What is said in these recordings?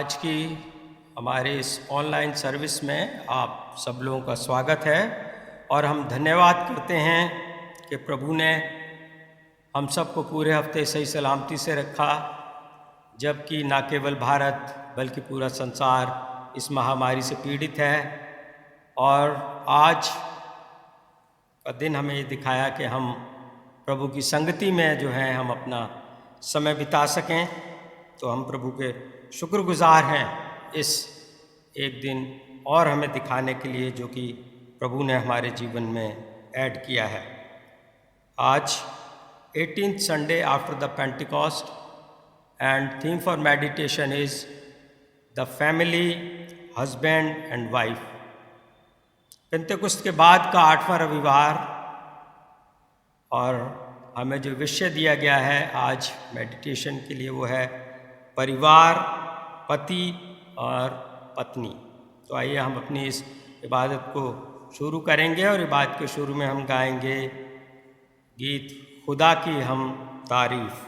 आज की हमारे इस ऑनलाइन सर्विस में आप सब लोगों का स्वागत है और हम धन्यवाद करते हैं कि प्रभु ने हम सबको पूरे हफ्ते सही सलामती से रखा, जबकि न केवल भारत बल्कि पूरा संसार इस महामारी से पीड़ित है। और आज का दिन हमें ये दिखाया कि हम प्रभु की संगति में जो है हम अपना समय बिता सकें। तो हम प्रभु के शुक्रगुजार हैं इस एक दिन और हमें दिखाने के लिए जो कि प्रभु ने हमारे जीवन में ऐड किया है। आज 18th Sunday after the Pentecost and theme for meditation is the family, husband and wife। पेंतेकुस्त के बाद का 8वां रविवार और हमें जो विषय दिया गया है आज मेडिटेशन के लिए वो है परिवार, पति और पत्नी। तो आइए हम अपनी इस इबादत को शुरू करेंगे और इबादत के शुरू में हम गाएंगे गीत खुदा की हम तारीफ।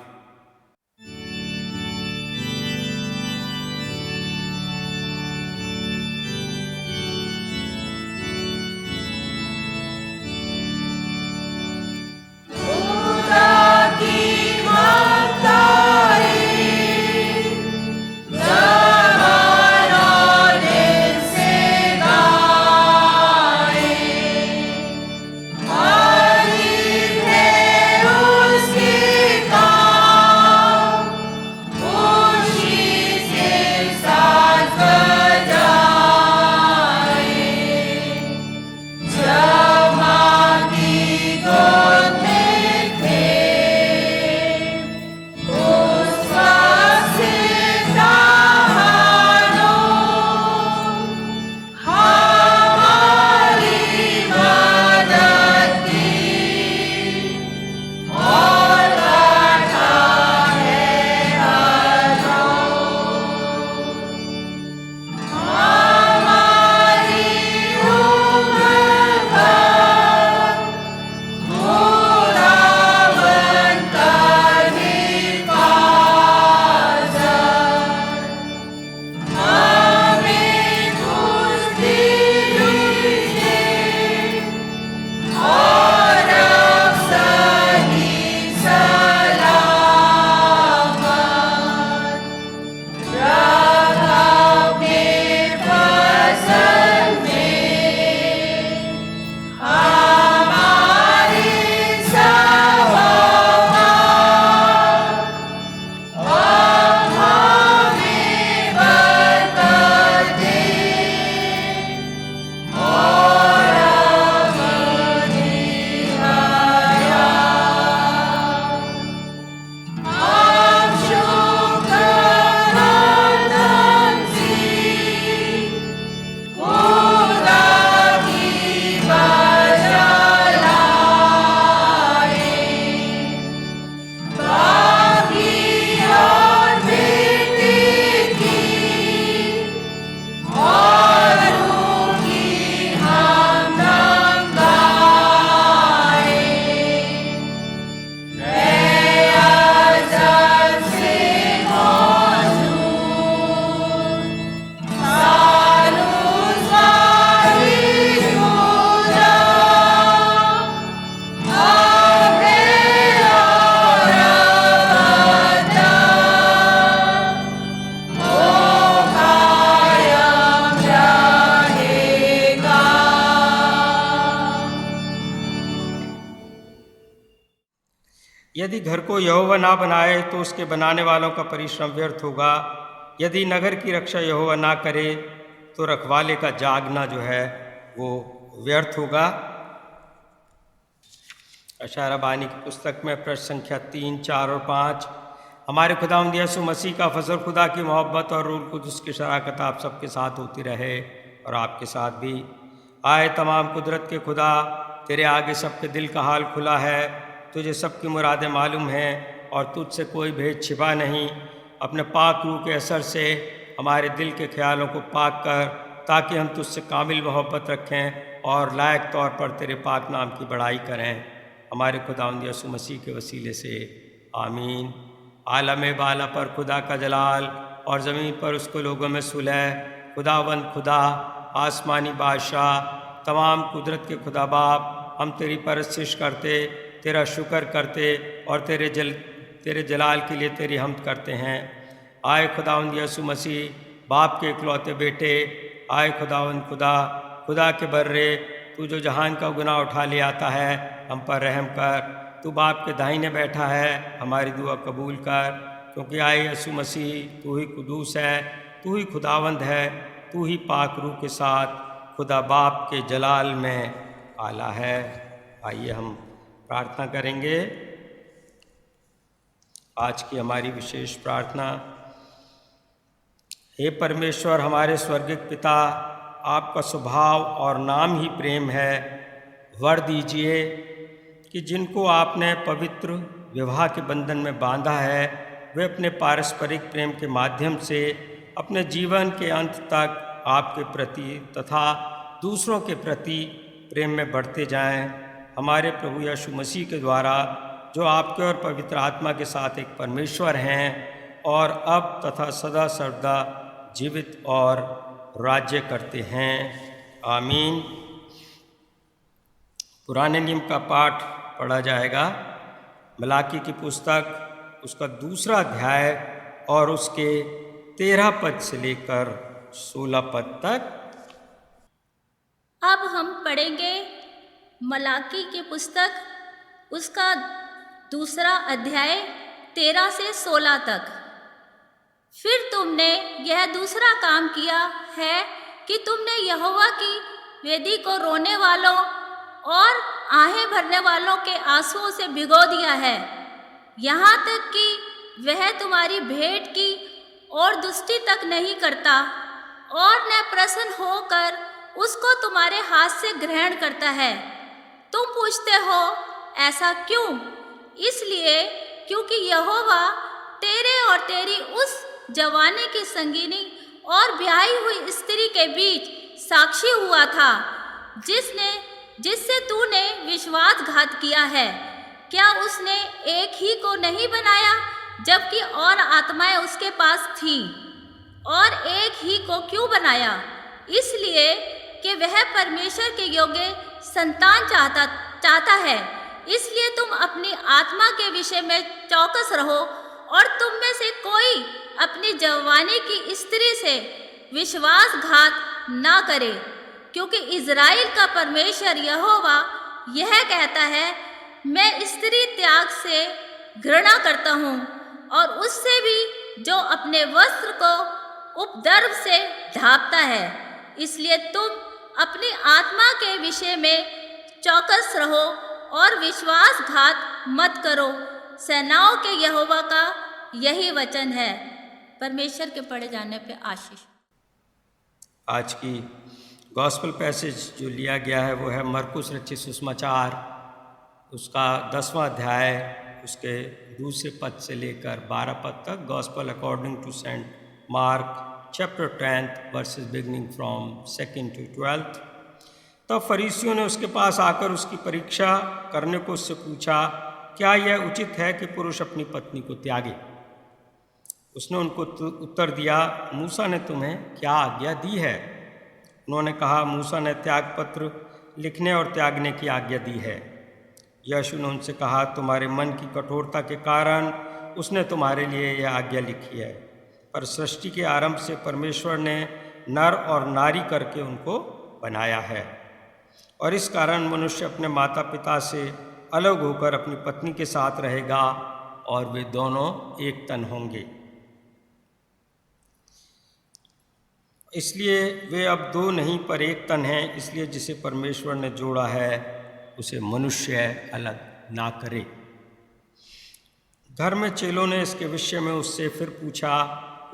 यदि घर को यहोवा ना बनाए तो उसके बनाने वालों का परिश्रम व्यर्थ होगा। यदि नगर की रक्षा यहोवा ना करे तो रखवाले का जागना जो है वो व्यर्थ होगा। अशारा बानी की पुस्तक में पृष्ठ संख्या 3, 4 और 5। हमारे खुदावंद यीशु मसीह का फजल, खुदा की मोहब्बत और रूह कुदस की शराकत आप सबके साथ होती रहे और आपके साथ भी। आए तमाम कुदरत के खुदा, तेरे आगे सबके दिल का हाल खुला है। तुझे सबकी मुरादें मालूम हैं और तुझसे कोई भेद छिपा नहीं। अपने पाक रूह के असर से हमारे दिल के ख्यालों को पाक कर, ताकि हम तुझसे कामिल मोहब्बत रखें और लायक तौर पर तेरे पाक नाम की बड़ाई करें। हमारे खुदावंद यीशु मसीह के वसीले से आमीन। आलम बाला पर खुदा का जलाल, और ज़मीन पर उसको लोगों में सुलह, खुदावंद खुदा, आसमानी बादशाह, तमाम कुदरत के खुदा बाप, हम तेरी परस्तिश करते, तेरा शुक्र करते और तेरे जलाल के लिए तेरी हमद करते हैं। आए खुदावंद यीशु मसीह, बाप के इकलौते बेटे, आए खुदावंद खुदा, खुदा के बर्रे, तू जो जहान का गुनाह उठा ले आता है, हम पर रहम कर। तू बाप के दाहिने बैठा है, हमारी दुआ कबूल कर, क्योंकि आए यीशु मसीह, तू ही कुदूस है, तू ही खुदावंद है, तू ही पाक रूह के साथ खुदा बाप के जलाल में आला है। आइए हम प्रार्थना करेंगे। आज की हमारी विशेष प्रार्थना। हे परमेश्वर, हमारे स्वर्गिक पिता, आपका स्वभाव और नाम ही प्रेम है। वर दीजिए कि जिनको आपने पवित्र विवाह के बंधन में बांधा है, वे अपने पारस्परिक प्रेम के माध्यम से अपने जीवन के अंत तक आपके प्रति तथा दूसरों के प्रति प्रेम में बढ़ते जाएं। हमारे प्रभु यीशु मसीह के द्वारा, जो आपके और पवित्र आत्मा के साथ एक परमेश्वर हैं और अब तथा सदा सर्वदा जीवित और राज्य करते हैं। आमीन। पुराने नियम का पाठ पढ़ा जाएगा। मलाकी की पुस्तक, उसका 2 अध्याय और उसके 13 पद से लेकर 16 पद तक। अब हम पढ़ेंगे मलाकी की पुस्तक, उसका 2 अध्याय 13 से 16 तक। फिर तुमने यह दूसरा काम किया है कि तुमने यहोवा की वेदी को रोने वालों और आहें भरने वालों के आंसुओं से भिगो दिया है, यहाँ तक कि वह तुम्हारी भेंट की और दुष्टि तक नहीं करता और न प्रसन्न होकर उसको तुम्हारे हाथ से ग्रहण करता है। तुम पूछते हो, ऐसा क्यों? इसलिए क्योंकि यहोवा तेरे और तेरी उस जवानी की संगिनी और ब्याही हुई स्त्री के बीच साक्षी हुआ था, जिससे तूने विश्वासघात किया है। क्या उसने एक ही को नहीं बनाया, जबकि और आत्माएं उसके पास थीं? और एक ही को क्यों बनाया? इसलिए कि वह परमेश्वर के योग्य संतान चाहता है। इसलिए तुम अपनी आत्मा के विषय में चौकस रहो और तुम में से कोई अपनी जवानी की स्त्री से विश्वासघात ना करे, क्योंकि इज़राइल का परमेश्वर यहोवा यह कहता है, मैं स्त्री त्याग से घृणा करता हूँ और उससे भी जो अपने वस्त्र को उपद्रव से ढांपता है। इसलिए तुम अपनी आत्मा के विषय में चौकस रहो और विश्वासघात मत करो। सेनाओं के यहोवा का यही वचन है। परमेश्वर के पढ़े जाने पे आशीष। आज की गॉस्पल पैसेज जो लिया गया है वो है मरकुस रचित सुसमाचार, उसका 10वां अध्याय, उसके 2 पद से लेकर 12 पद तक। Gospel according to saint Mark chapter 10 verses beginning from 2 to 12। तब फरीसियों ने उसके पास आकर उसकी परीक्षा करने को उससे पूछा, क्या यह उचित है कि पुरुष अपनी पत्नी को त्यागे? उसने उनको उत्तर दिया, मूसा ने तुम्हें क्या आज्ञा दी है? उन्होंने कहा, मूसा ने त्याग पत्र लिखने और त्यागने की आज्ञा दी है। यीशु ने उनसे कहा, तुम्हारे मन की कठोरता के कारण उसने तुम्हारे लिए यह आज्ञा लिखी है, पर सृष्टि के आरंभ से परमेश्वर ने नर और नारी करके उनको बनाया है, और इस कारण मनुष्य अपने माता पिता से अलग होकर अपनी पत्नी के साथ रहेगा और वे दोनों एक तन होंगे। इसलिए वे अब 2 नहीं पर एक तन हैं। इसलिए जिसे परमेश्वर ने जोड़ा है उसे मनुष्य अलग ना करे। घर में चेलों ने इसके विषय में उससे फिर पूछा।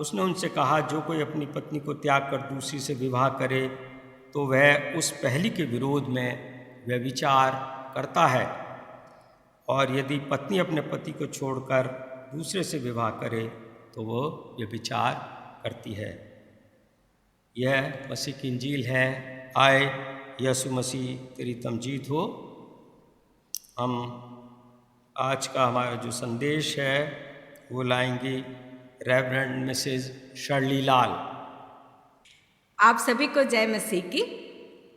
उसने उनसे कहा, जो कोई अपनी पत्नी को त्याग कर दूसरी से विवाह करे तो वह उस पहली के विरोध में व्यभिचार करता है, और यदि पत्नी अपने पति को छोड़कर दूसरे से विवाह करे तो वो व्यभिचार करती है। यह मसीह की इंजील है। आए यीशु मसीह तेरी तमजीद हो। हम आज का हमारा जो संदेश है वो लाएंगे रेवरेंड मिसेस शर्ली लाल। आप सभी को जय मसीह की।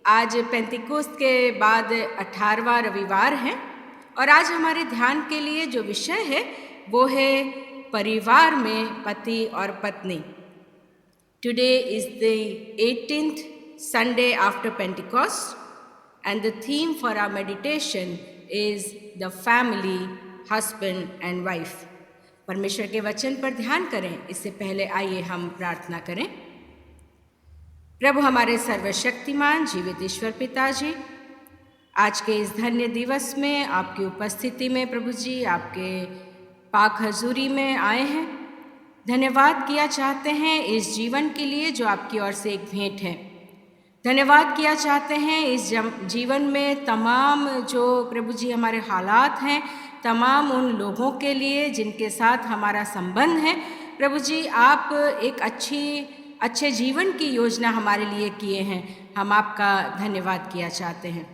आज पेंतिकोस्त के बाद 18वां रविवार है और आज हमारे ध्यान के लिए जो विषय है वो है परिवार में पति और पत्नी। Today is the 18th Sunday after Pentecost and the theme for our meditation is the family, husband and wife. परमेश्वर के वचन पर ध्यान करें इससे पहले आइए हम प्रार्थना करें। प्रभु हमारे सर्वशक्तिमान जीवित ईश्वर पिताजी, आज के इस धन्य दिवस में आपकी उपस्थिति में प्रभु जी आपके पाक हजूरी में आए हैं। धन्यवाद किया चाहते हैं इस जीवन के लिए जो आपकी ओर से एक भेंट है। धन्यवाद किया चाहते हैं इस जीवन में तमाम जो प्रभु जी हमारे हालात हैं, तमाम उन लोगों के लिए जिनके साथ हमारा संबंध है। प्रभु जी आप एक अच्छे जीवन की योजना हमारे लिए किए हैं। हम आपका धन्यवाद किया चाहते हैं।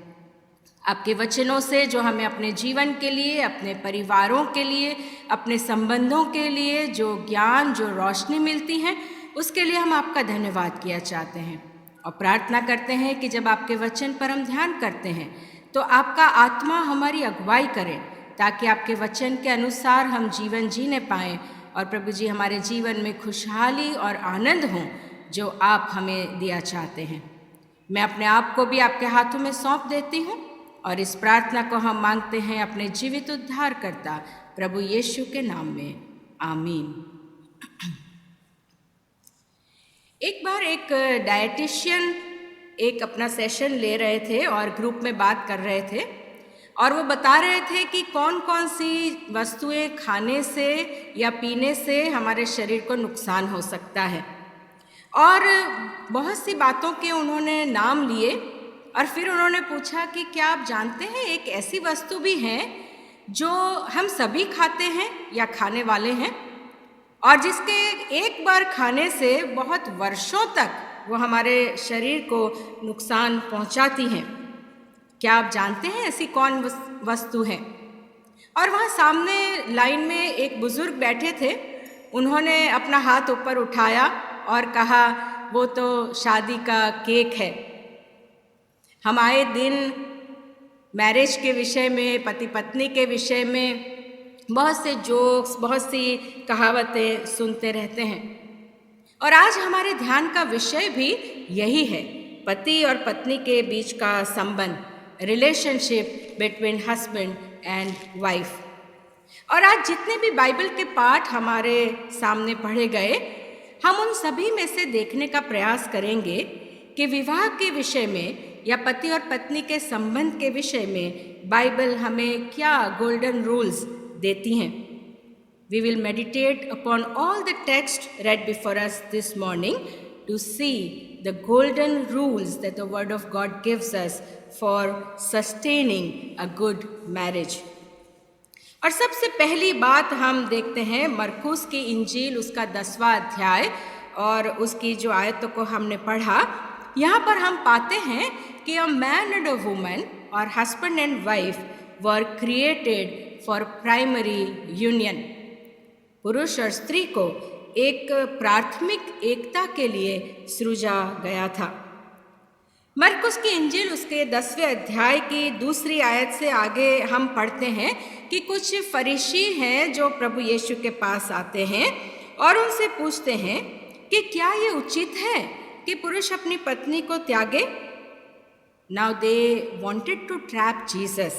आपके वचनों से जो हमें अपने जीवन के लिए, अपने परिवारों के लिए, अपने संबंधों के लिए जो ज्ञान, जो रोशनी मिलती है, उसके लिए हम आपका धन्यवाद किया चाहते हैं और प्रार्थना करते हैं कि जब आपके वचन पर हम ध्यान करते हैं तो आपका आत्मा हमारी अगुवाई करे ताकि आपके वचन के अनुसार हम जीवन जीने पाएँ और प्रभु जी हमारे जीवन में खुशहाली और आनंद हों जो आप हमें दिया चाहते हैं। मैं अपने आप को भी आपके हाथों में सौंप देती हूँ और इस प्रार्थना को हम मांगते हैं अपने जीवित उद्धारकर्ता प्रभु यीशु के नाम में, आमीन। एक बार एक डायटिशियन एक अपना सेशन ले रहे थे और ग्रुप में बात कर रहे थे और वो बता रहे थे कि कौन कौन सी वस्तुएं खाने से या पीने से हमारे शरीर को नुकसान हो सकता है और बहुत सी बातों के उन्होंने नाम लिए और फिर उन्होंने पूछा कि क्या आप जानते हैं एक ऐसी वस्तु भी है जो हम सभी खाते हैं या खाने वाले हैं और जिसके एक बार खाने से बहुत वर्षों तक वो हमारे शरीर को नुकसान पहुंचाती हैं। क्या आप जानते हैं ऐसी कौन वस्तु है? और वहाँ सामने लाइन में एक बुज़ुर्ग बैठे थे। उन्होंने अपना हाथ ऊपर उठाया और कहा वो तो शादी का केक है। हम आए दिन मैरिज के विषय में, पति पत्नी के विषय में बहुत से जोक्स, बहुत सी कहावतें सुनते रहते हैं और आज हमारे ध्यान का विषय भी यही है, पति और पत्नी के बीच का संबंध, relationship between husband and wife. और आज जितने भी बाइबल के पाठ हमारे सामने पढ़े गए, हम उन सभी में से देखने का प्रयास करेंगे कि विवाह के विषय में या पति और पत्नी के संबंध के विषय में बाइबल हमें क्या गोल्डन रूल्स देती हैं। We will meditate upon all the text read before us this morning to see the golden rules that the Word of God gives us for sustaining a good marriage. और सबसे पहली बात हम देखते हैं मरकुस की इंजील उसका 10वां अध्याय और उसकी जो आयतों को हमने पढ़ा। यहाँ पर हम पाते हैं कि a man and a woman or husband and wife were created for primary union. पुरुष और स्त्री को एक प्राथमिक एकता के लिए सृजा गया था। मरकुस की इंजील उसके 10वें अध्याय की 2 आयत से आगे हम पढ़ते हैं कि कुछ फरीसी हैं जो प्रभु यीशु के पास आते हैं और उनसे पूछते हैं कि क्या ये उचित है कि पुरुष अपनी पत्नी को त्यागे। Now they wanted to trap Jesus.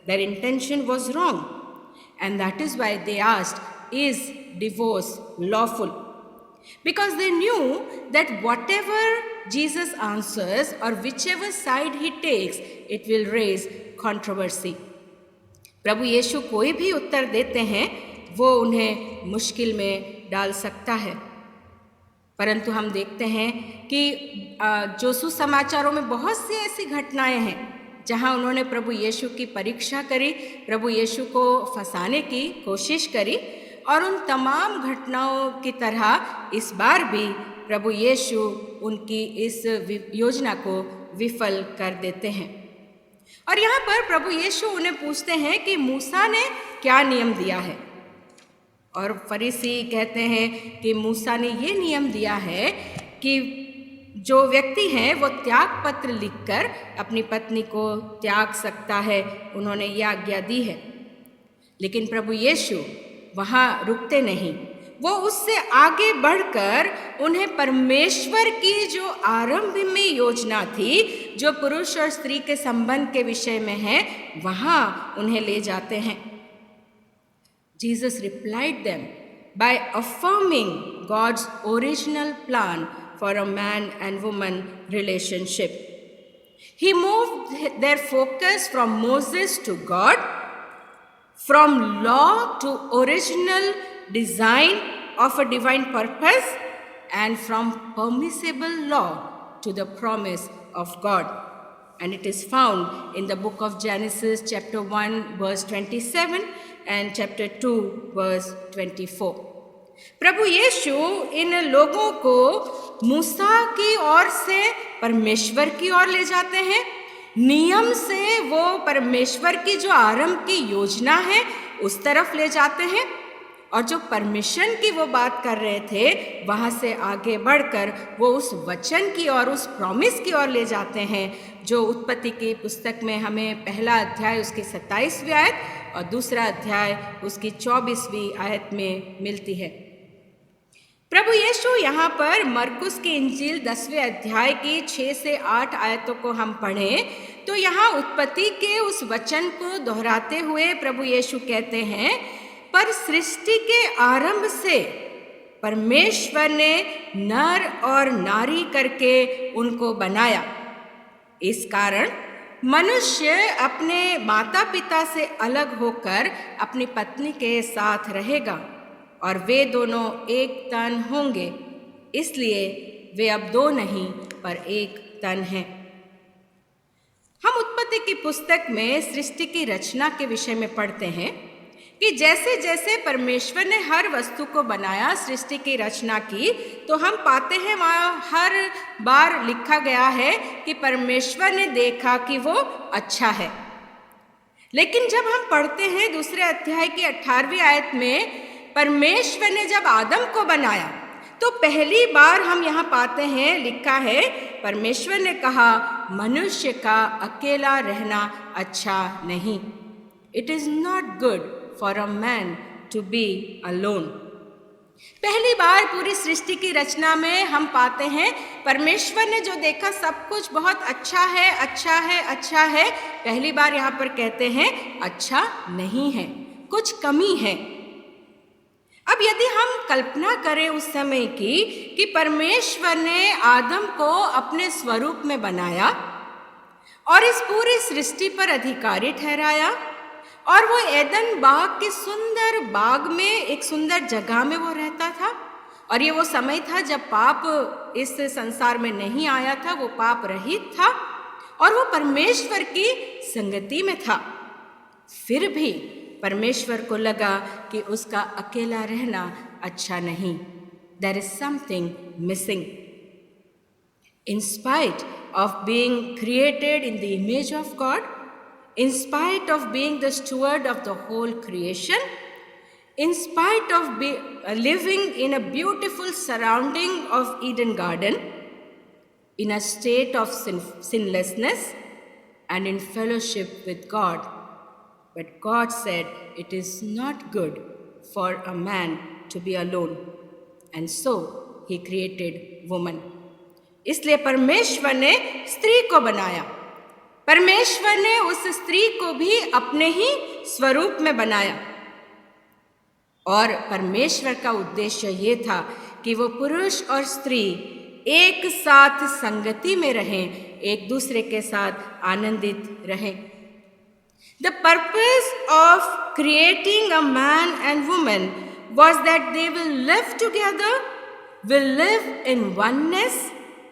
Their intention was wrong and that is why they asked, is divorce lawful? Because they knew that whatever Jesus answers or whichever side he takes, it will raise controversy. प्रभु यीशु कोई भी उत्तर देते हैं वो उन्हें मुश्किल में डाल सकता है। परंतु हम देखते हैं कि जो सुसमाचारों में बहुत सी ऐसी घटनाएं हैं जहां उन्होंने प्रभु यीशु की परीक्षा करी, प्रभु यीशु को फंसाने की कोशिश करी और उन तमाम घटनाओं की तरह इस बार भी प्रभु यीशु उनकी इस योजना को विफल कर देते हैं। और यहाँ पर प्रभु यीशु उन्हें पूछते हैं कि मूसा ने क्या नियम दिया है। और फरीसी कहते हैं कि मूसा ने ये नियम दिया है कि जो व्यक्ति है वो त्याग पत्र लिखकर अपनी पत्नी को त्याग सकता है, उन्होंने ये आज्ञा दी है। लेकिन प्रभु यीशु वहाँ रुकते नहीं, वो उससे आगे बढ़कर उन्हें परमेश्वर की जो आरंभ में योजना थी, जो पुरुष और स्त्री के संबंध के विषय में है, वहाँ उन्हें ले जाते हैं। Jesus replied them by affirming God's original plan for a man and woman relationship. He moved their focus from Moses to God, from law to original design of a divine purpose, and from permissible law to the promise of God. And it is found in the book of Genesis chapter 1 verse 27 and chapter 2 verse 24. प्रभु यीशु इन लोगों को मूसा की ओर से परमेश्वर की ओर ले जाते हैं। नियम से वो परमेश्वर की जो आरंभ की योजना है उस तरफ ले जाते हैं, और जो परमिशन की वो बात कर रहे थे वहाँ से आगे बढ़कर वो उस वचन की ओर, उस प्रॉमिस की ओर ले जाते हैं, जो उत्पत्ति की पुस्तक में हमें पहला अध्याय उसकी 27वीं आयत और दूसरा अध्याय उसकी 24वीं आयत में मिलती है। प्रभु यीशु यहाँ पर मरकुस की इंजील 10वें अध्याय की 6 से 8 आयतों को हम पढ़ें तो यहाँ उत्पत्ति के उस वचन को दोहराते हुए प्रभु यीशु कहते हैं, पर सृष्टि के आरंभ से परमेश्वर ने नर और नारी करके उनको बनाया। इस कारण मनुष्य अपने माता पिता से अलग होकर अपनी पत्नी के साथ रहेगा और वे दोनों एक तन होंगे, इसलिए वे अब दो नहीं पर एक तन हैं। हम उत्पत्ति की पुस्तक में सृष्टि की रचना के विषय में पढ़ते हैं कि जैसे जैसे परमेश्वर ने हर वस्तु को बनाया, सृष्टि की रचना की, तो हम पाते हैं वहाँ हर बार लिखा गया है कि परमेश्वर ने देखा कि वो अच्छा है। लेकिन जब हम पढ़ते हैं दूसरे अध्याय की 18वीं आयत में परमेश्वर ने जब आदम को बनाया तो पहली बार हम यहाँ पाते हैं लिखा है, परमेश्वर ने कहा मनुष्य का अकेला रहना अच्छा नहीं। It is not good for a man to be alone. पहली बार पूरी सृष्टि की रचना में हम पाते हैं परमेश्वर ने जो देखा सब कुछ बहुत अच्छा है, अच्छा है, अच्छा है। पहली बार यहाँ पर कहते हैं अच्छा नहीं है, कुछ कमी है। अब यदि हम कल्पना करें उस समय की कि परमेश्वर ने आदम को अपने स्वरूप में बनाया और इस पूरी सृष्टि पर अधिकारी ठहराया, और वो एदन बाग के सुंदर बाग में एक सुंदर जगह में वो रहता था, और ये वो समय था जब पाप इस संसार में नहीं आया था, वो पाप रहित था और वो परमेश्वर की संगति में था। फिर भी परमेश्वर को लगा कि उसका अकेला रहना अच्छा नहीं। There is something missing. In spite of being created in the image of God, in spite of being the steward of the whole creation, in spite of living in a beautiful surrounding of Eden Garden, in a state of sinlessness and in fellowship with God, but God said it is not good for a man to be alone, and so he created woman. इसलिए परमेश्वर ने स्त्री को बनाया। परमेश्वर ने उस स्त्री को भी अपने ही स्वरूप में बनाया, और परमेश्वर का उद्देश्य ये था कि वो पुरुष और स्त्री एक साथ संगति में रहें, एक दूसरे के साथ आनंदित रहें। The purpose of creating a man and woman was that they will live together, will live in oneness,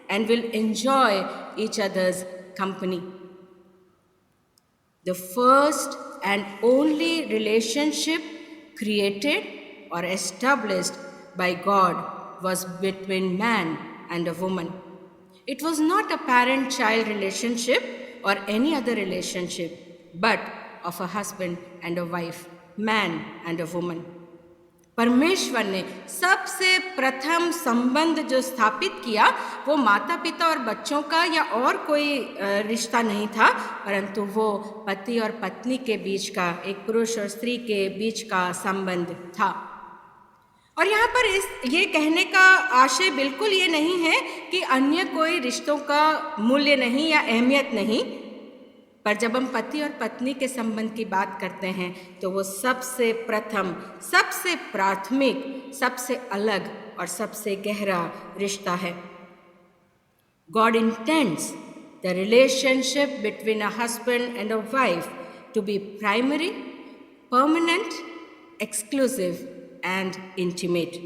and will enjoy each other's company. The first and only relationship created or established by God was between man and a woman. It was not a parent-child relationship or any other relationship, but of a husband and a wife, man and a woman. परमेश्वर ने सबसे प्रथम संबंध जो स्थापित किया वो माता पिता और बच्चों का या और कोई रिश्ता नहीं था, परंतु वो पति और पत्नी के बीच का, एक पुरुष और स्त्री के बीच का संबंध था। और यहाँ पर ये कहने का आशय बिल्कुल ये नहीं है कि अन्य कोई रिश्तों का मूल्य नहीं या अहमियत नहीं, पर जब हम पति और पत्नी के संबंध की बात करते हैं तो वो सबसे प्रथम, सबसे प्राथमिक, सबसे अलग और सबसे गहरा रिश्ता है। God intends the relationship between a husband and a wife to be primary, permanent, exclusive and intimate.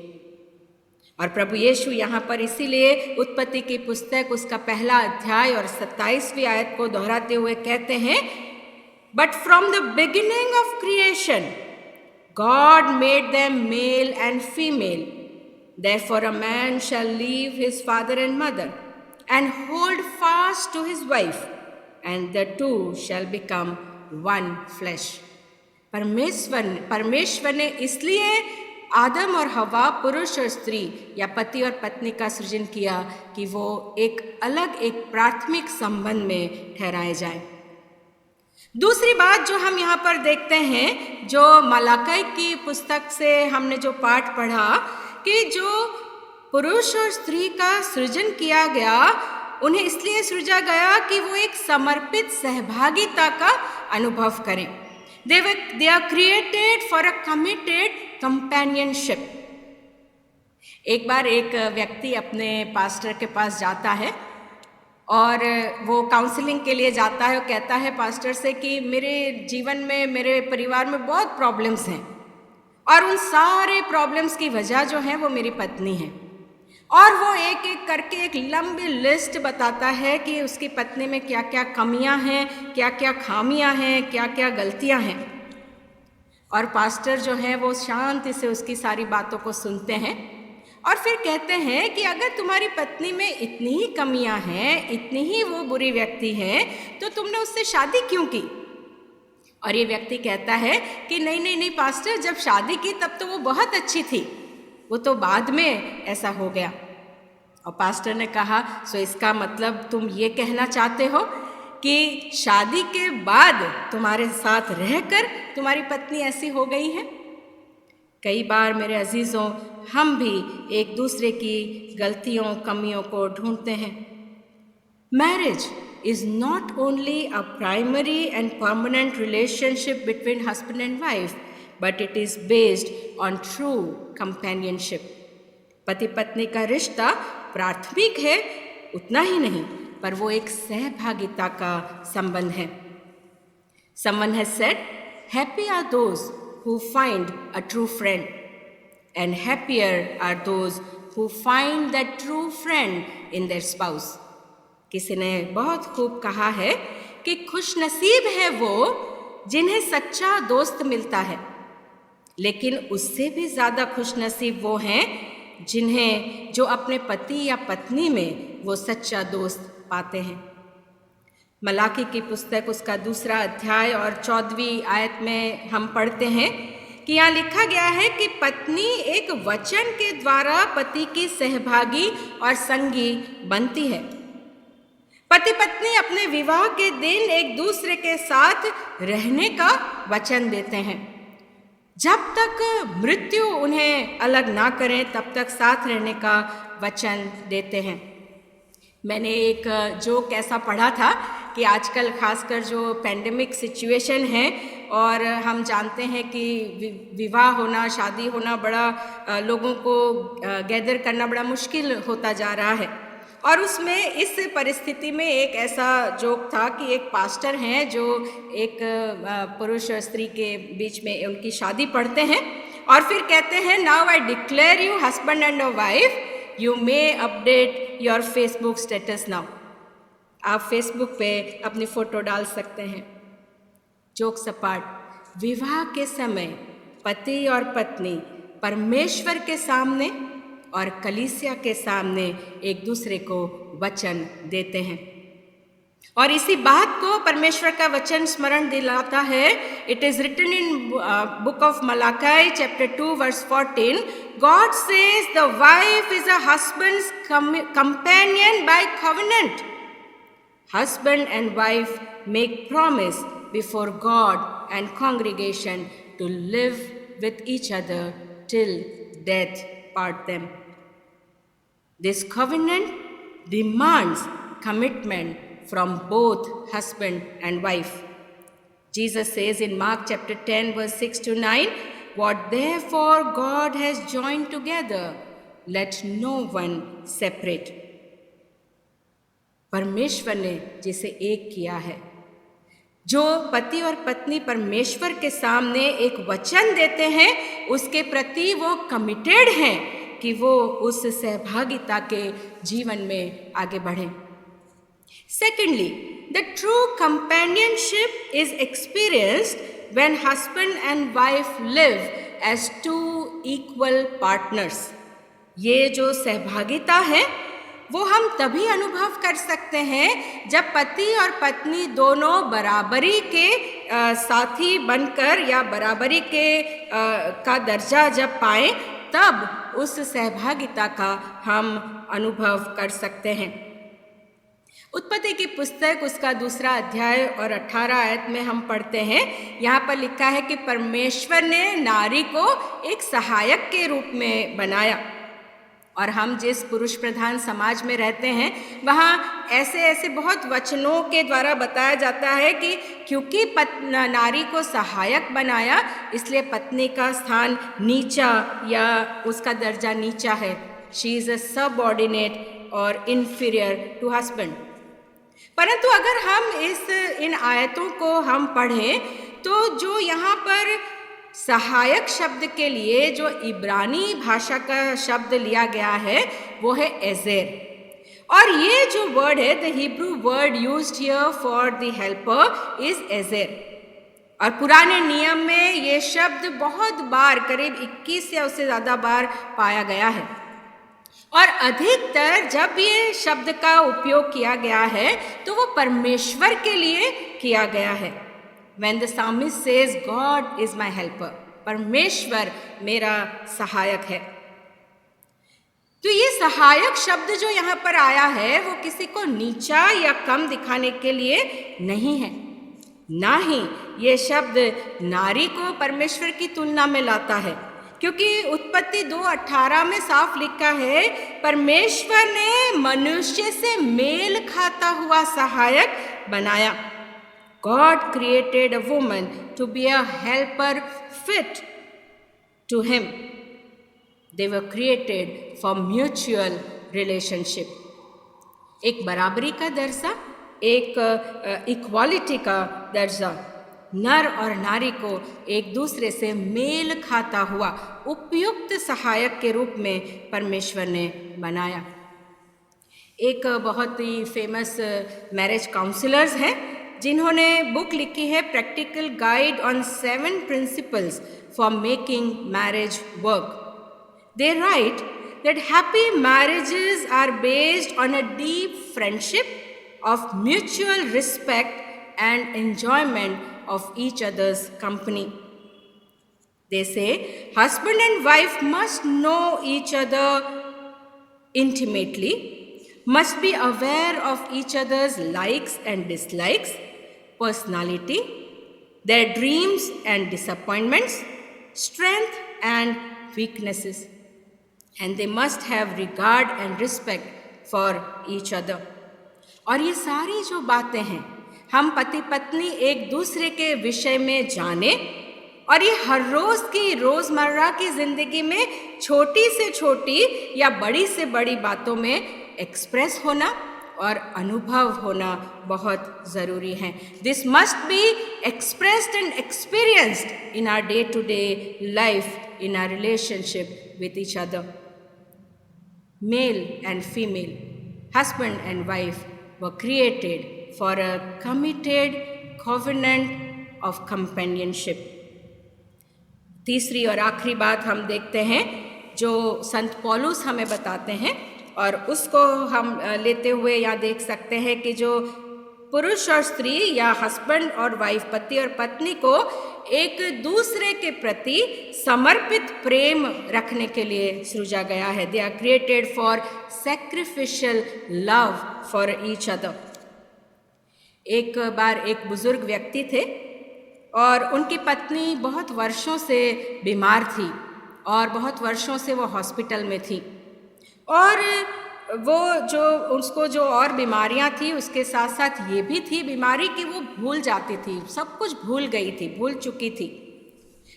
और प्रभु यीशु यहाँ पर इसीलिए उत्पत्ति की पुस्तक उसका पहला अध्याय और 27वीं आयत को दोहराते हुए कहते हैं, But from the beginning of creation, God made them male and female. Therefore a man shall leave his father and mother and hold fast to his wife, and the two shall become one flesh. परमेश्वर ने इसलिए आदम और हवा, पुरुष और स्त्री या पति और पत्नी का सृजन किया कि वो एक अलग, एक प्राथमिक संबंध में ठहराए जाए। दूसरी बात जो हम यहाँ पर देखते हैं, जो मलाकी की पुस्तक से हमने जो पाठ पढ़ा कि जो पुरुष और स्त्री का सृजन किया गया, उन्हें इसलिए सृजा गया कि वो एक समर्पित सहभागिता का अनुभव करें। They are created for a committed companionship. एक बार एक व्यक्ति अपने पास्टर के पास जाता है और वो काउंसलिंग के लिए जाता है और कहता है पास्टर से कि मेरे जीवन में, मेरे परिवार में बहुत प्रॉब्लम्स हैं और उन सारे प्रॉब्लम्स की वजह जो है वो मेरी पत्नी है। और वो एक एक करके एक लंबी लिस्ट बताता है कि उसकी पत्नी में क्या क्या कमियां हैं, क्या क्या खामियां हैं, क्या क्या गलतियां हैं। और पास्टर जो है वो शांति से उसकी सारी बातों को सुनते हैं और फिर कहते हैं कि अगर तुम्हारी पत्नी में इतनी ही कमियां हैं, इतनी ही वो बुरी व्यक्ति है, तो तुमने उससे शादी क्यों की? और ये व्यक्ति कहता है कि नहीं पास्टर, जब शादी की तब तो वो बहुत अच्छी थी, वो तो बाद में ऐसा हो गया। और पास्टर ने कहा, सो इसका मतलब तुम ये कहना चाहते हो कि शादी के बाद तुम्हारे साथ रहकर तुम्हारी पत्नी ऐसी हो गई है? कई बार मेरे अजीज़ों, हम भी एक दूसरे की गलतियों, कमियों को ढूंढते हैं। Marriage is not only a primary and permanent relationship between husband and wife, but it is based on true companionship. पति पत्नी का रिश्ता प्राथमिक है, उतना ही नहीं, पर वो एक सहभागिता का संबंध है। Someone has said, happy are those who find a true friend, and happier are those who find that true friend in their spouse. किसी ने बहुत खूब कहा है कि खुश नसीब है वो जिन्हें सच्चा दोस्त मिलता है, लेकिन उससे भी ज़्यादा खुश नसीब वो हैं जो अपने पति या पत्नी में वो सच्चा दोस्त पाते हैं। मलाकी की पुस्तक उसका 2 अध्याय और 14वीं आयत में हम पढ़ते हैं कि यहाँ लिखा गया है कि पत्नी एक वचन के द्वारा पति की सहभागी और संगी बनती है। पति पत्नी अपने विवाह के दिन एक दूसरे के साथ रहने का वचन देते हैं। जब तक मृत्यु उन्हें अलग ना करे तब तक साथ रहने का वचन देते हैं। मैंने एक जोक ऐसा पढ़ा था कि आजकल खासकर जो पैंडेमिक सिचुएशन है और हम जानते हैं कि विवाह होना, शादी होना बड़ा लोगों को गैदर करना बड़ा मुश्किल होता जा रहा है। और उसमें इस परिस्थिति में एक ऐसा जोक था कि एक पास्टर हैं जो एक पुरुष और स्त्री के बीच में उनकी शादी पढ़ते हैं और फिर कहते हैं, now I declare you husband and a wife, you may update your Facebook status now. आप फेसबुक पे अपनी फ़ोटो डाल सकते हैं। जोक सपाट। विवाह के समय पति और पत्नी परमेश्वर के सामने और कलीसिया के सामने एक दूसरे को वचन देते हैं। और इसी बात को परमेश्वर का वचन स्मरण दिलाता है। It is written in book of Malachi chapter 2 verse 14, God says the wife is a husband's companion by covenant. Husband and wife make promise before God and congregation to live with each other till death part them. This covenant demands commitment from both husband and wife. Jesus says in Mark chapter 10 verse 6 to 9, what therefore God has joined together, let no one separate. परमेश्वर ने जिसे एक किया है, जो पति और पत्नी परमेश्वर के सामने एक वचन देते हैं, उसके प्रति वो कमिटेड हैं कि वो उस सहभागिता के जीवन में आगे बढ़ें। Secondly, the true companionship is experienced when husband and wife live as two equal partners. ये जो सहभागिता है वो हम तभी अनुभव कर सकते हैं जब पति और पत्नी दोनों बराबरी के साथी बनकर या बराबरी के का दर्जा जब पाएं, तब उस सहभागिता का हम अनुभव कर सकते हैं। उत्पत्ति की पुस्तक उसका 2 अध्याय और 18 आयत में हम पढ़ते हैं, यहाँ पर लिखा है कि परमेश्वर ने नारी को एक सहायक के रूप में बनाया। और हम जिस पुरुष प्रधान समाज में रहते हैं वहाँ ऐसे बहुत वचनों के द्वारा बताया जाता है कि क्योंकि नारी को सहायक बनाया इसलिए पत्नी का स्थान नीचा या उसका दर्जा नीचा है। शी इज़ अ सबऑर्डिनेट और इन्फीरियर टू हस्बैंड। परंतु अगर हम इन आयतों को हम पढ़ें तो जो यहाँ पर सहायक शब्द के लिए जो इब्रानी भाषा का शब्द लिया गया है वो है एजेर। और ये जो वर्ड है, the Hebrew word used here for the helper is ezer. और पुराने नियम में ये शब्द बहुत बार, करीब 21 या उससे ज़्यादा बार पाया गया है। और अधिकतर जब ये शब्द का उपयोग किया गया है तो वो परमेश्वर के लिए किया गया है। When the psalmist says, God is my helper, परमेश्वर मेरा सहायक है। तो ये सहायक शब्द जो यहाँ पर आया है वो किसी को नीचा या कम दिखाने के लिए नहीं है, ना ही ये शब्द नारी को परमेश्वर की तुलना में लाता है, क्योंकि उत्पत्ति 2:18 में साफ लिखा है, परमेश्वर ने मनुष्य से मेल खाता हुआ सहायक बनाया। God created a woman to be a helper fit to him. They were created for mutual relationship. एक बराबरी का दर्जा, एक इक्वालिटी का दर्जा, नर और नारी को एक दूसरे से मेल खाता हुआ उपयुक्त सहायक के रूप में परमेश्वर ने बनाया। एक बहुत ही फेमस मैरिज काउंसलर्स हैं जिन्होंने बुक लिखी है, practical guide on 7 principles for making marriage work. They write that happy marriages are based on a deep friendship of mutual respect and enjoyment of each others company. They say husband and wife must know each other intimately, must be aware of each other's likes and dislikes, personality, their dreams and disappointments, strength and weaknesses, and they must have regard and respect for each other. और ये सारी जो बातें हैं हम पति पत्नी एक दूसरे के विषय में जाने, और ये हर रोज़ की रोज़मर्रा की ज़िंदगी में छोटी से छोटी या बड़ी से बड़ी बातों में एक्सप्रेस होना और अनुभव होना बहुत ज़रूरी है। This must be expressed and experienced in our day to day life, in our relationship with each other. Male and female, husband and wife were created for a committed covenant of companionship। तीसरी और आखिरी बात हम देखते हैं जो संत पौलुस हमें बताते हैं, और उसको हम लेते हुए यहाँ देख सकते हैं कि जो पुरुष और स्त्री या हस्बैंड और वाइफ, पति और पत्नी को एक दूसरे के प्रति समर्पित प्रेम रखने के लिए सृजा गया है। They are created for sacrificial love for each other. एक बार एक बुजुर्ग व्यक्ति थे और उनकी पत्नी बहुत वर्षों से बीमार थी और बहुत वर्षों से वो हॉस्पिटल में थी, और वो उसको जो और बीमारियां थी उसके साथ साथ ये भी थी बीमारी कि वो भूल जाती थी, सब कुछ भूल गई थी, भूल चुकी थी।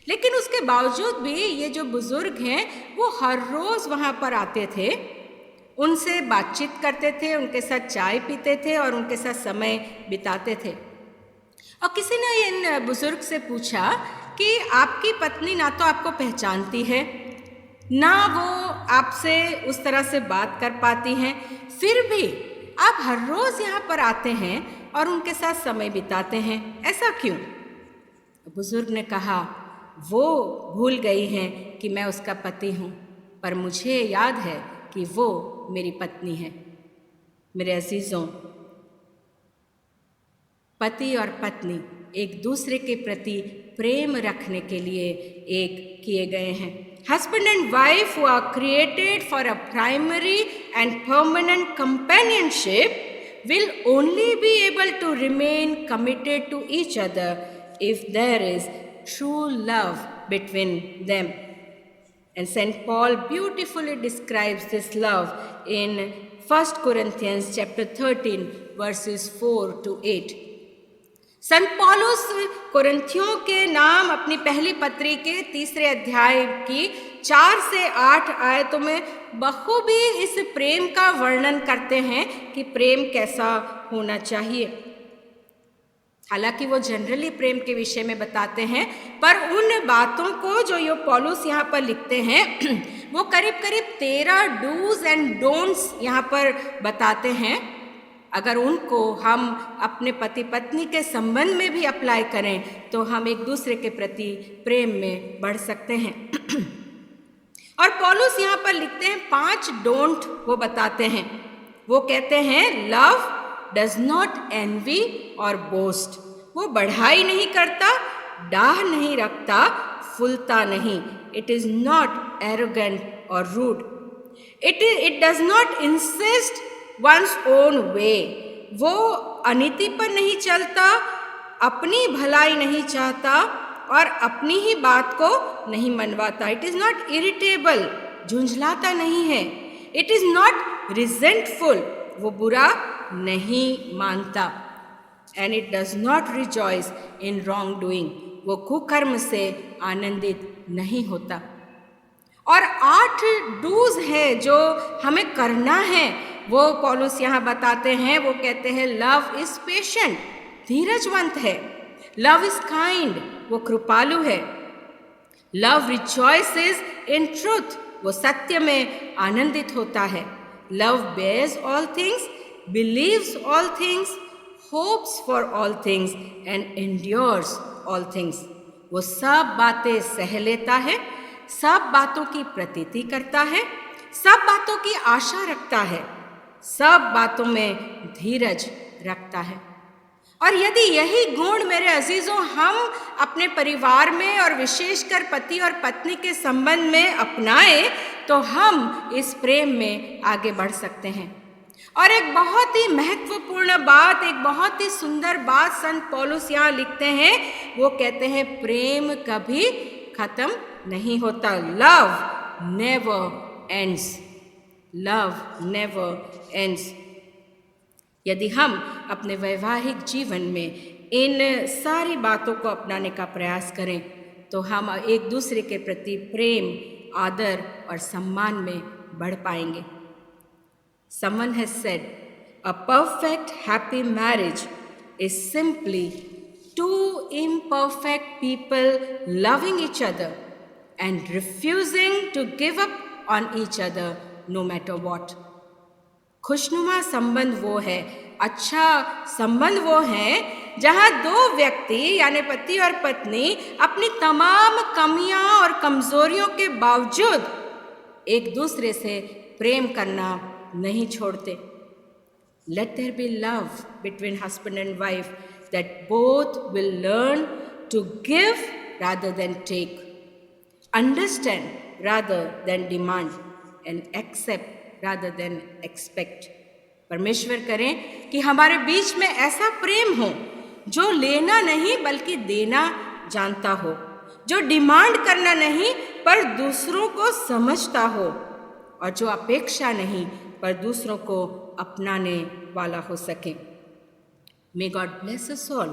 लेकिन उसके बावजूद भी ये जो बुजुर्ग हैं वो हर रोज़ वहाँ पर आते थे, उनसे बातचीत करते थे, उनके साथ चाय पीते थे और उनके साथ समय बिताते थे। और किसी ने इन बुजुर्ग से पूछा कि आपकी पत्नी ना तो आपको पहचानती है, ना वो आपसे उस तरह से बात कर पाती हैं, फिर भी आप हर रोज़ यहाँ पर आते हैं और उनके साथ समय बिताते हैं, ऐसा क्यों? बुजुर्ग ने कहा, वो भूल गई हैं कि मैं उसका पति हूँ, पर मुझे याद है कि वो मेरी पत्नी है। मेरे अजीज़ों, पति और पत्नी एक दूसरे के प्रति प्रेम रखने के लिए एक किए गए हैं। Husband and wife who are created for a primary and permanent companionship will only be able to remain committed to each other if there is true love between them. And St. Paul beautifully describes this love in 1 Corinthians chapter 13 verses 4 to 8. संत पौलुस कोरिन्थियों के नाम अपनी पहली पत्री के 3 अध्याय की 4 से 8 आयतों में बखूबी इस प्रेम का वर्णन करते हैं कि प्रेम कैसा होना चाहिए। हालांकि वो जनरली प्रेम के विषय में बताते हैं, पर उन बातों को जो ये पौलुस यहाँ पर लिखते हैं वो करीब करीब 13 डूज एंड डोंट्स यहाँ पर बताते हैं। अगर उनको हम अपने पति पत्नी के संबंध में भी अप्लाई करें तो हम एक दूसरे के प्रति प्रेम में बढ़ सकते हैं। और पौलुस यहाँ पर लिखते हैं 5 डोंट वो बताते हैं। वो कहते हैं लव डज नॉट एनवी और बोस्ट, वो बढ़ाई नहीं करता, डाह नहीं रखता, फुलता नहीं। इट इज नॉट एरोगेंट और rude, it does not insist one's own way, वो अनीति पर नहीं चलता, अपनी भलाई नहीं चाहता और अपनी ही बात को नहीं मनवाता। इट इज़ नॉट इरिटेबल, झुंझलाता नहीं है। इट इज़ नॉट रिजेंटफुल, वो बुरा नहीं मानता। And it does not rejoice in wrong doing, वो कुकर्म से आनंदित नहीं होता। और 8 डूज है जो हमें करना है, वो पौलुस यहाँ बताते हैं। वो कहते हैं लव इज पेशेंट, धीरजवंत है। लव इज काइंड, वो कृपालु है। लव रिजॉइसेस इन ट्रूथ, वो सत्य में आनंदित होता है। Love bears all things, believes all things, hopes for all things and endures all things, वो सब बातें सह लेता है, सब बातों की प्रतीति करता है, सब बातों की आशा रखता है, सब बातों में धीरज रखता है। और यदि यही गुण मेरे अजीजों हम अपने परिवार में और विशेषकर पति और पत्नी के संबंध में अपनाएं तो हम इस प्रेम में आगे बढ़ सकते हैं। और एक बहुत ही महत्वपूर्ण बात, एक बहुत ही सुंदर बात संत पौलुस यहाँ लिखते हैं। वो कहते हैं प्रेम कभी खत्म नहीं होता। Love never ends, love never ends. यदि हम अपने वैवाहिक जीवन में इन सारी बातों को अपनाने का प्रयास करें तो हम एक दूसरे के प्रति प्रेम, आदर और सम्मान में बढ़ पाएंगे। Someone has said, a perfect happy marriage is simply two imperfect people loving each other and refusing to give up on each other no matter what. खुशनुमा संबंध वो है, अच्छा संबंध वो है जहाँ 2 व्यक्ति यानी पति और पत्नी अपनी तमाम कमियां और कमजोरियों के बावजूद एक दूसरे से प्रेम करना नहीं छोड़ते। Let there be love between husband and wife, that both will learn to give rather than take, understand rather than demand, and accept rather than expect. परमेश्वर करें कि हमारे बीच में ऐसा प्रेम हो जो लेना नहीं बल्कि देना जानता हो, जो डिमांड करना नहीं पर दूसरों को समझता हो, और जो अपेक्षा नहीं पर दूसरों को अपनाने वाला हो सके. May God bless us all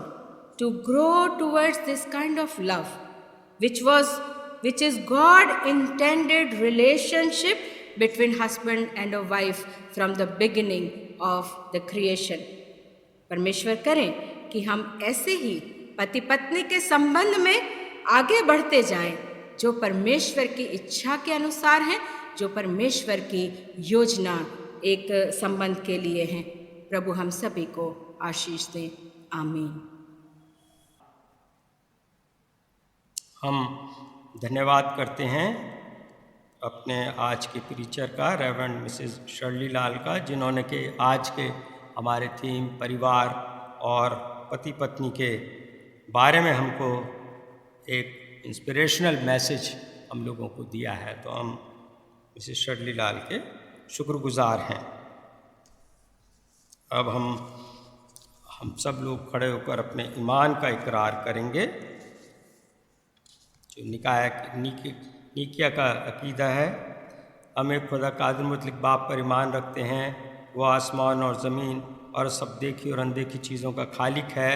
to grow towards this kind of love, which is God intended relationship between husband and a wife from the beginning of the creation. परमेश्वर करें कि हम ऐसे ही पति पत्नी के संबंध में आगे बढ़ते जाएं, जो परमेश्वर की इच्छा के अनुसार है, जो परमेश्वर की योजना एक संबंध के लिए है. प्रभु हम सभी को आशीष दें. आमीन. हम धन्यवाद करते हैं अपने आज के प्रीचर का, रेवरेंड मिसेस शर्ली लाल का, जिन्होंने के आज के हमारे थीम परिवार और पति पत्नी के बारे में हमको एक इंस्पिरेशनल मैसेज हम लोगों को दिया है. तो हम मिसेस शर्ली लाल के शुक्रगुजार हैं. अब हम सब लोग खड़े होकर अपने ईमान का इकरार करेंगे. जो निकिया का अकीदा है, हम एक खुदा कादिर मुतलक बाप पर ईमान रखते हैं, वो आसमान और ज़मीन और सब देखी और अनदेखी चीज़ों का खालिक है.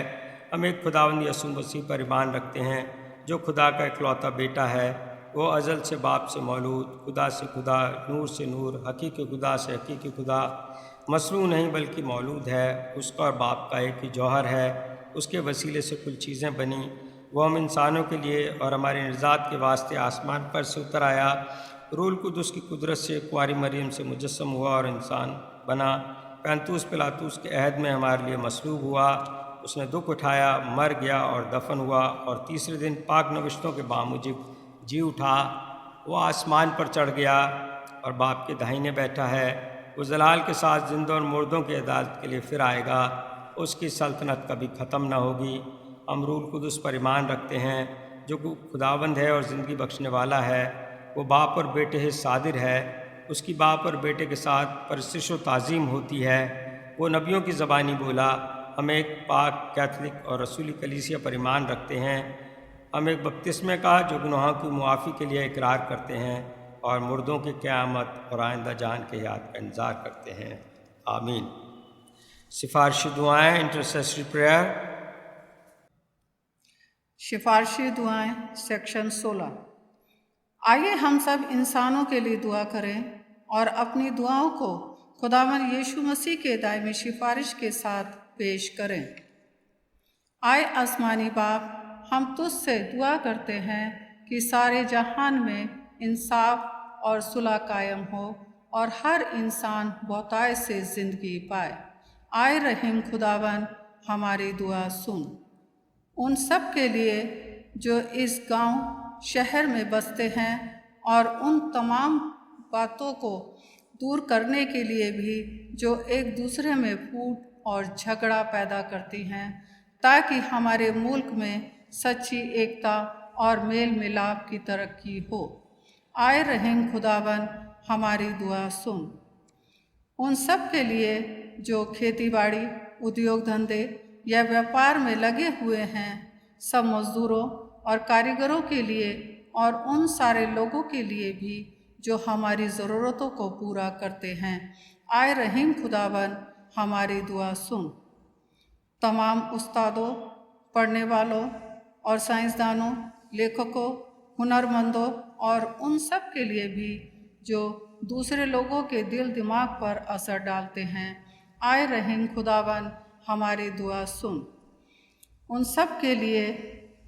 हम एक खुदावंद यीशु मसीह पर ईमान रखते हैं, जो खुदा का इकलौता बेटा है. वो अज़ल से बाप से मौलूद, खुदा से खुदा, नूर से नूर, हकीकी खुदा से हकीकी खुदा, मसनू नहीं बल्कि मौलूद है. उसका और बाप का एक ही जौहर है. उसके वसीले से कुल चीज़ें बनी. वो हम इंसानों के लिए और हमारे निजात के वास्ते आसमान पर से उतर आया. रूल कुदस की कुदरत से कुंवारी मरियम से मुजस्सम हुआ और इंसान बना. पैंतूस पिलातूस के अहद में हमारे लिए मसलूब हुआ. उसने दुख उठाया, मर गया और दफन हुआ, और तीसरे दिन पाक नविश्तों के बामुजिब जी उठा. वो आसमान पर चढ़ गया और बाप के दाहिने बैठा है. वो जलाल के साथ जिंदों और मुर्दों की अदालत के लिए फिर आएगा. उसकी सल्तनत कभी ख़त्म न होगी. हम रूल कुदस पर ईमान रखते हैं, जो खुदावंद है और ज़िंदगी बख्शने वाला है. वो बाप और बेटे है सादिर है. उसकी बाप और बेटे के साथ परस्तिश व ताज़ीम होती है. वो नबियों की ज़बानी बोला. हम एक पाक कैथलिक और रसूली कलीसिया पर ईमान रखते हैं. हम एक बपतिस्मे का जो गुनाहों की मुआफ़ी के लिए इकरार करते हैं, और मुर्दों की क़यामत और आइंदा जान के याद का इंतज़ार करते हैं. आमीन. सिफारशी दुआएं, इंटरसेसरी प्रेयर. सिफारशी दुआएं सेक्शन 16. आइए हम सब इंसानों के लिए दुआ करें और अपनी दुआओं को खुदावंद यीशु मसीह के दायमी सिफारिश के साथ पेश करें. आए आसमानी बाप, हम तुझसे दुआ करते हैं कि सारे जहान में इंसाफ और सुलह कायम हो और हर इंसान बहुतायत से ज़िंदगी पाए. आए रहीम खुदावन, हमारी दुआ सुन. उन सब के लिए जो इस गांव शहर में बसते हैं, और उन तमाम बातों को दूर करने के लिए भी जो एक दूसरे में फूट और झगड़ा पैदा करती हैं, ताकि हमारे मुल्क में सच्ची एकता और मेल मिलाप की तरक्की हो. आए रहीम खुदावन, हमारी दुआ सुन. उन सब के लिए जो खेतीबाड़ी, उद्योग धंधे या व्यापार में लगे हुए हैं, सब मज़दूरों और कारीगरों के लिए, और उन सारे लोगों के लिए भी जो हमारी ज़रूरतों को पूरा करते हैं. आए रहीम खुदावन, हमारी दुआ सुन. तमाम उस्तादों, पढ़ने वालों और साइंसदानों, लेखकों, हुनरमंदों और उन सब के लिए भी जो दूसरे लोगों के दिल दिमाग पर असर डालते हैं. आए रहीम खुदावन, हमारी दुआ सुन. उन सब के लिए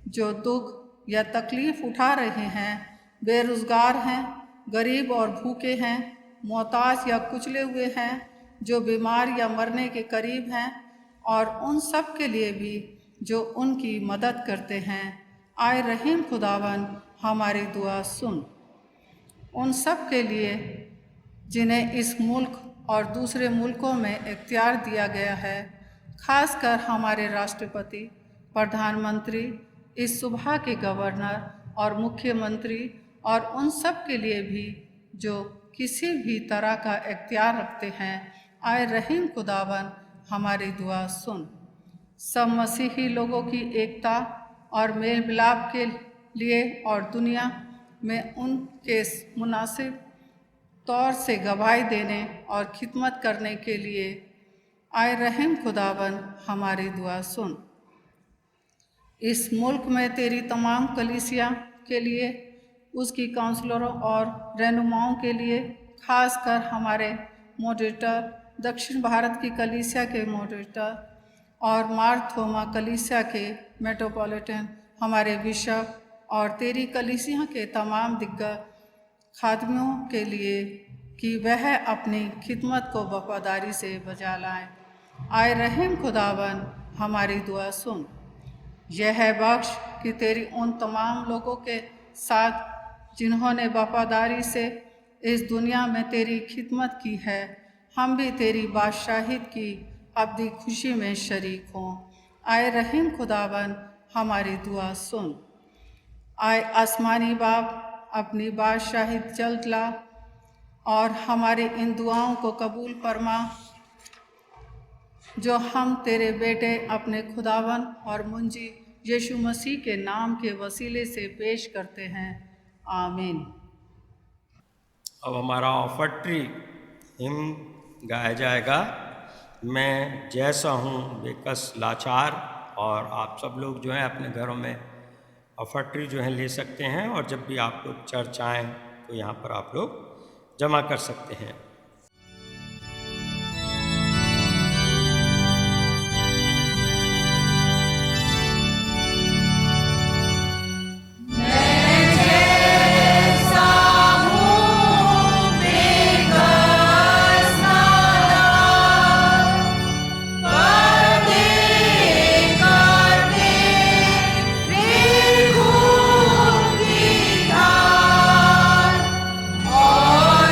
जो दुख या तकलीफ़ उठा रहे हैं, बेरोज़गार हैं, गरीब और भूखे हैं, मोहताज या कुचले हुए हैं, जो बीमार या मरने के करीब हैं, और उन सब के लिए भी जो उनकी मदद करते हैं. आए रहीम खुदावन, हमारी दुआ सुन. उन सब के लिए जिन्हें इस मुल्क और दूसरे मुल्कों में इख्तियार दिया गया है, खासकर हमारे राष्ट्रपति, प्रधानमंत्री, इस सूबा के गवर्नर और मुख्यमंत्री और उन सब के लिए भी जो किसी भी तरह का इख्तियार रखते हैं। आए रहीम खुदावन हमारी दुआ सुन। सब मसीही लोगों की एकता और मेल मिलाप के लिए और दुनिया में उनके मुनासिब तौर से गवाही देने और खिदमत करने के लिए आए रहम खुदावन हमारी दुआ सुन। इस मुल्क में तेरी तमाम कलीसिया के लिए, उसकी काउंसलरों और रहनुमाओं के लिए, खासकर हमारे मॉडरेटर, दक्षिण भारत की कलीसिया के मॉडरेटर और मार थोमा कलीसिया के मेट्रोपॉलिटन, हमारे बिशप और तेरी कलीसिया के तमाम दिग्गज खादमियों के लिए कि वह अपनी खिदमत को वफादारी से बजा लाएं। आए रहम खुदावन हमारी दुआ सुन। यह है बख्श कि तेरी उन तमाम लोगों के साथ जिन्होंने वफादारी से इस दुनिया में तेरी खिदमत की है, हम भी तेरी बादशाहियत की अब्दी खुशी में शरीक हों। आए रहीम खुदावन हमारी दुआ सुन। आए आसमानी बाप अपनी बादशाहियत जल्द ला और हमारी इन दुआओं को कबूल फरमा जो हम तेरे बेटे अपने खुदावन और मुंजी यीशु मसीह के नाम के वसीले से पेश करते हैं। आमीन। अब हमारा ऑफर्ट्री हिम गाया जाएगा। मैं जैसा हूँ बेकस लाचार, और आप सब लोग जो हैं अपने घरों में ऑफर्ट्री जो है ले सकते हैं, और जब भी आप लोग चर्च आएँ तो यहाँ पर आप लोग जमा कर सकते हैं। और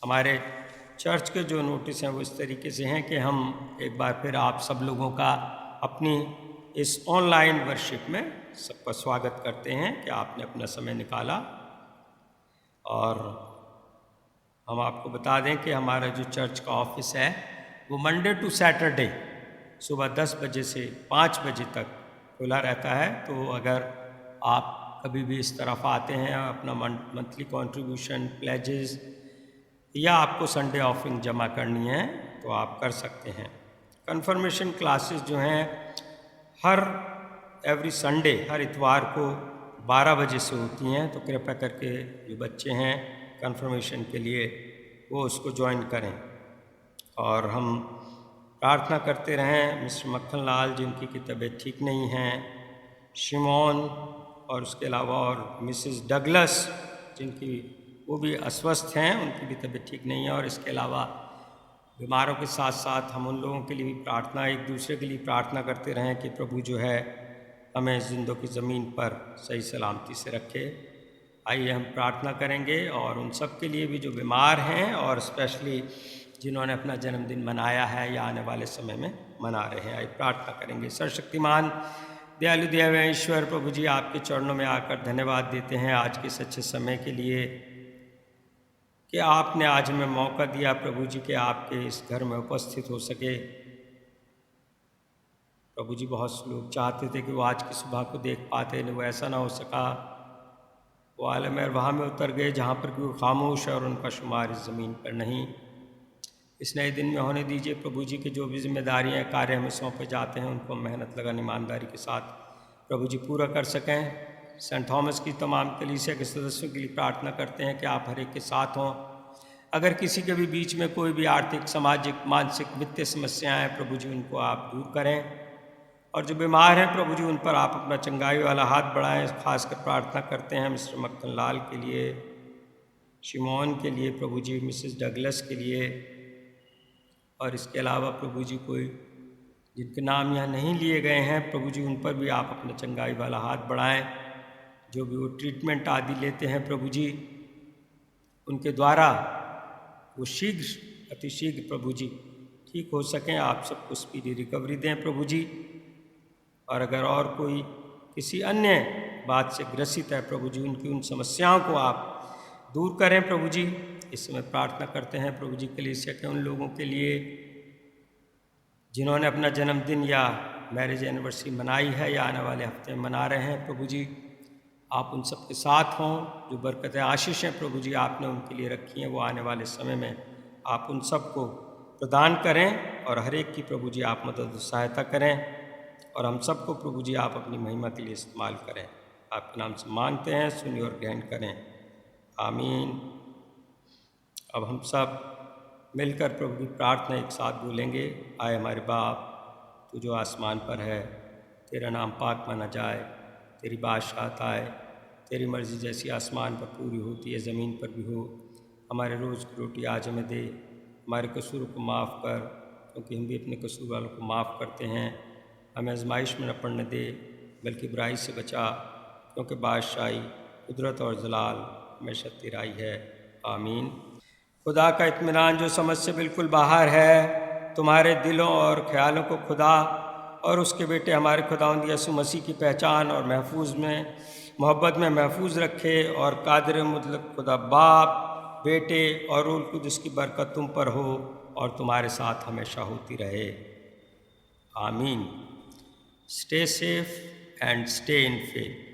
हमारे चर्च के जो नोटिस हैं वो इस तरीके से हैं कि हम एक बार फिर आप सब लोगों का अपनी इस ऑनलाइन वर्शिप में सबका स्वागत करते हैं कि आपने अपना समय निकाला। और हम आपको बता दें कि हमारा जो चर्च का ऑफिस है वो मंडे टू सैटरडे सुबह 10 बजे से 5 बजे तक खुला रहता है। तो अगर आप कभी भी इस तरफ आते हैं, अपना मंथली कंट्रीब्यूशन, प्लेजेस या आपको संडे ऑफरिंग जमा करनी है तो आप कर सकते हैं। कन्फर्मेशन क्लासेस जो हैं हर एवरी संडे, हर इतवार को 12 बजे से होती हैं। तो कृपया करके जो बच्चे हैं कन्फर्मेशन के लिए वो उसको ज्वाइन करें। और हम प्रार्थना करते रहें मिस्टर मक्खन लाल जिनकी की तबीयत ठीक नहीं है, शिमोन और उसके अलावा और मिसेस डगलस जिनकी वो भी अस्वस्थ हैं, उनकी भी तबीयत ठीक नहीं है। और इसके अलावा बीमारों के साथ साथ हम उन लोगों के लिए भी प्रार्थना, एक दूसरे के लिए प्रार्थना करते रहें कि प्रभु जो है हमें जिंदों की ज़मीन पर सही सलामती से रखे। आइए हम प्रार्थना करेंगे और उन सब के लिए भी जो बीमार हैं और स्पेशली जिन्होंने अपना जन्मदिन मनाया है या आने वाले समय में मना रहे हैं। आइए प्रार्थना करेंगे। सर्वशक्तिमान दयालु दयामय ईश्वर प्रभु जी, आपके चरणों में आकर धन्यवाद देते हैं आज के सच्चे समय के लिए कि आपने आज हमें मौका दिया प्रभु जी कि आपके इस घर में उपस्थित हो सके। प्रभु जी बहुत से लोग चाहते थे कि वो आज की सुबह को देख पाते, लेकिन वो ऐसा ना हो सका। वो आलम अरवाह में उतर गए जहाँ पर कि वो खामोश है और उनका शुमार इस ज़मीन पर नहीं। इस नए दिन में होने दीजिए प्रभु जी की जो भी जिम्मेदारियाँ कार्य हमें सौंपे जाते हैं उनको मेहनत लगन ईमानदारी के साथ प्रभु जी पूरा कर सकें। सेंट थॉमस की तमाम कलीसिया के सदस्यों के लिए प्रार्थना करते हैं कि आप हर एक के साथ हों। अगर किसी के भी बीच में कोई भी आर्थिक, सामाजिक, मानसिक, वित्तीय समस्याएं हैं प्रभु जी उनको आप दूर करें। और जो बीमार हैं प्रभु जी उन पर आप अपना चंगाई वाला हाथ बढ़ाएं। खासकर प्रार्थना करते हैं मिस्टर मक्खन लाल के लिए, शिमोन के लिए प्रभु जी, मिसेस डगलस के लिए, और इसके अलावा प्रभु जी कोई जिनके नाम यहाँ नहीं लिए गए हैं प्रभु जी उन पर भी आप अपना चंगाई वाला हाथ बढ़ाएं। जो भी वो ट्रीटमेंट आदि लेते हैं प्रभु जी उनके द्वारा वो शीघ्र, अतिशीघ्र प्रभु जी ठीक हो सकें। आप सबको स्पीडी रिकवरी दें प्रभु जी। और अगर और कोई किसी अन्य बात से ग्रसित है प्रभु जी उनकी उन समस्याओं को आप दूर करें प्रभु जी। इस समय प्रार्थना करते हैं प्रभु जी कलीसिया के उन लोगों के लिए जिन्होंने अपना जन्मदिन या मैरिज एनिवर्सरी मनाई है या आने वाले हफ्ते में मना रहे हैं प्रभु जी। आप उन सब के साथ हों। जो बरकतें, आशीषें प्रभु जी आपने उनके लिए रखी हैं वो आने वाले समय में आप उन सब को प्रदान करें और हर एक की प्रभु जी आप मदद और सहायता करें। और हम सबको प्रभु जी आप अपनी महिमा के लिए इस्तेमाल करें। आपके नाम से मांगते हैं, सुनिए और ग्रहण करें, आमीन। अब हम सब मिलकर प्रभु की प्रार्थना एक साथ बोलेंगे। आए हमारे बाप, तू जो आसमान पर है, तेरा नाम पाक माना जाए, तेरी बादशाहत आए, तेरी मर्ज़ी जैसी आसमान पर पूरी होती है ज़मीन पर भी हो। हमारे रोज़ की रोटी आज हमें दे, हमारे कसूरों को माफ़ कर क्योंकि हम भी अपने कसूर वालों को माफ़ करते हैं। हमें आजमाइश में न पड़ने दे बल्कि बुराई से बचा, क्योंकि बादशाही, कुदरत और जलाल हमेशा तेरा ही है, आमीन। खुदा का इत्मीनान जो समझ से बिल्कुल बाहर है तुम्हारे दिलों और ख्यालों को खुदा और उसके बेटे हमारे खुदावंद यीशु मसीह की पहचान और महफूज में मोहब्बत में महफूज रखे। और कादिर मुतलक खुदा बाप, बेटे और रूह कुदस की बरकत तुम पर हो और तुम्हारे साथ हमेशा होती रहे, आमीन। Stay safe and stay in faith.